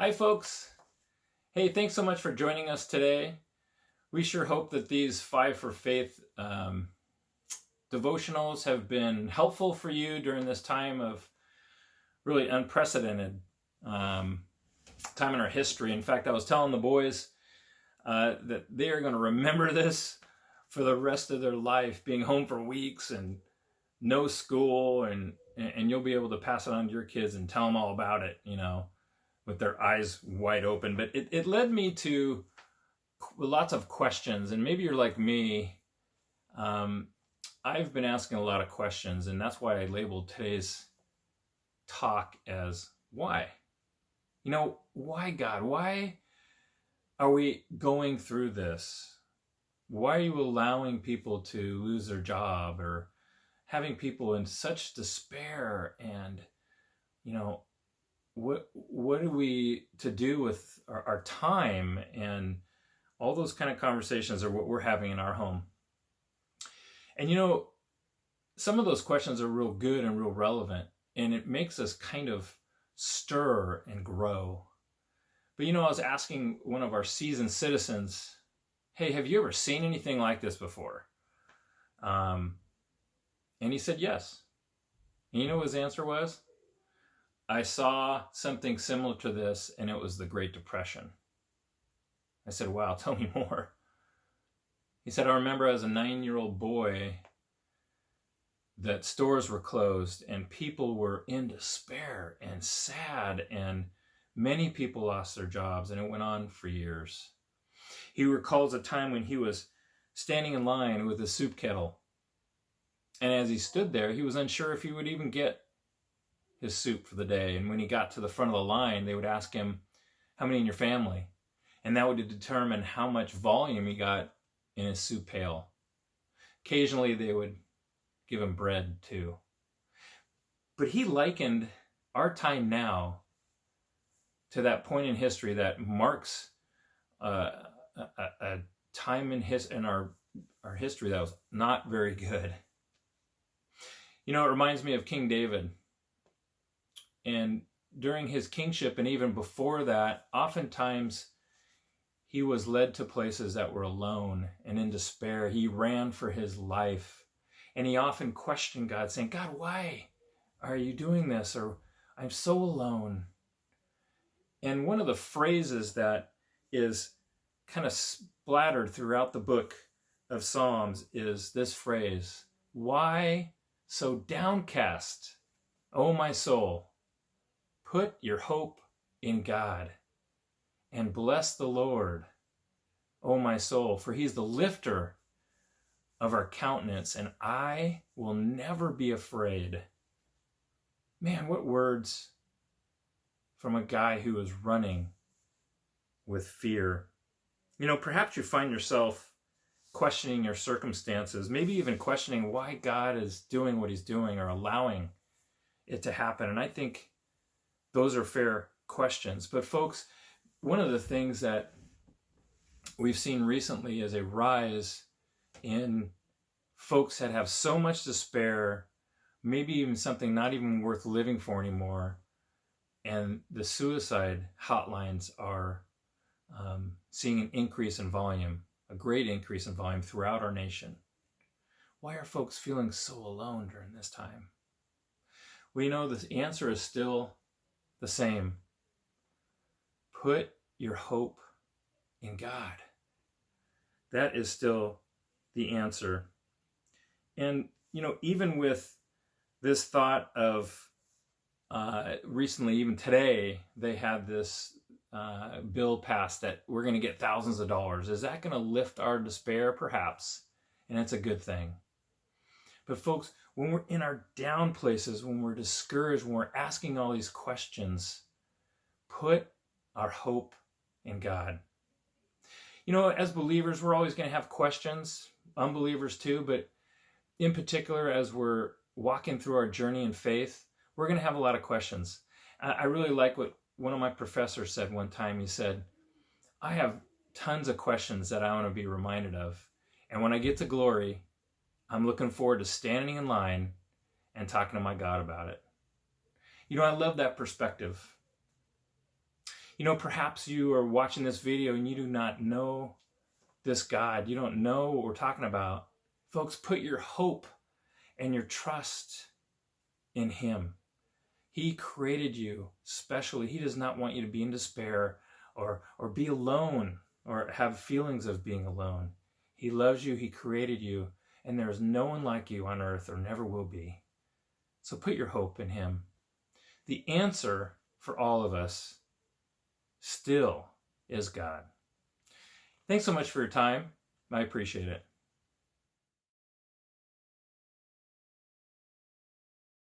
Hi, folks. Hey, thanks so much for joining us today. We sure hope that these Five for Faith devotionals have been helpful for you during this time of really unprecedented time in our history. In fact, I was telling the boys that they are going to remember this for the rest of their life, being home for weeks and no school, and you'll be able to pass it on to your kids and tell them all about it, with their eyes wide open. But it led me to lots of questions, and maybe you're like me. I've been asking a lot of questions, and that's why I labeled today's talk as why. Why, God? Why are we going through this? Why are you allowing people to lose their job, or having people in such despair? And what are we to do with our time? And all those kind of conversations are what we're having in our home. And some of those questions are real good and real relevant, and it makes us kind of stir and grow. But I was asking one of our seasoned citizens, hey, have you ever seen anything like this before? And he said yes. And what his answer was? I saw something similar to this, and it was the Great Depression. I said, wow, tell me more. He said, I remember as a 9-year-old boy that stores were closed and people were in despair and sad, and many people lost their jobs, and it went on for years. He recalls a time when he was standing in line with a soup kettle, and as he stood there, he was unsure if he would even get his soup for the day. And when he got to the front of the line, they would ask him, how many in your family? And that would determine how much volume he got in his soup pail. Occasionally they would give him bread too. But he likened our time now to that point in history that marks a time in our history that was not very good. It reminds me of King David. And during his kingship, and even before that, oftentimes he was led to places that were alone and in despair. He ran for his life. And he often questioned God, saying, God, why are you doing this? Or I'm so alone. And one of the phrases that is kind of splattered throughout the book of Psalms is this phrase, why so downcast, O my soul? Put your hope in God and bless the Lord, O my soul, for he's the lifter of our countenance, and I will never be afraid. Man, what words from a guy who is running with fear. Perhaps you find yourself questioning your circumstances, maybe even questioning why God is doing what he's doing or allowing it to happen. And I think those are fair questions. But folks, one of the things that we've seen recently is a rise in folks that have so much despair, maybe even something not even worth living for anymore. And the suicide hotlines are seeing an increase in volume, a great increase in volume throughout our nation. Why are folks feeling so alone during this time? Well, the answer is still the same. Put your hope in God. That is still the answer. And, even with this thought of recently, even today, they had this bill passed that we're going to get thousands of dollars. Is that going to lift our despair? Perhaps. And it's a good thing. But folks, when we're in our down places, when we're discouraged, when we're asking all these questions, put our hope in God. As believers, we're always going to have questions, unbelievers too, but in particular, as we're walking through our journey in faith, we're going to have a lot of questions. I really like what one of my professors said one time. He said, I have tons of questions that I want to be reminded of. And when I get to glory, I'm looking forward to standing in line and talking to my God about it. I love that perspective. Perhaps you are watching this video and you do not know this God. You don't know what we're talking about. Folks, put your hope and your trust in him. He created you specially. He does not want you to be in despair or be alone or have feelings of being alone. He loves you. He created you. And there is no one like you on earth or never will be. So put your hope in him. The answer for all of us still is God. Thanks so much for your time. I appreciate it.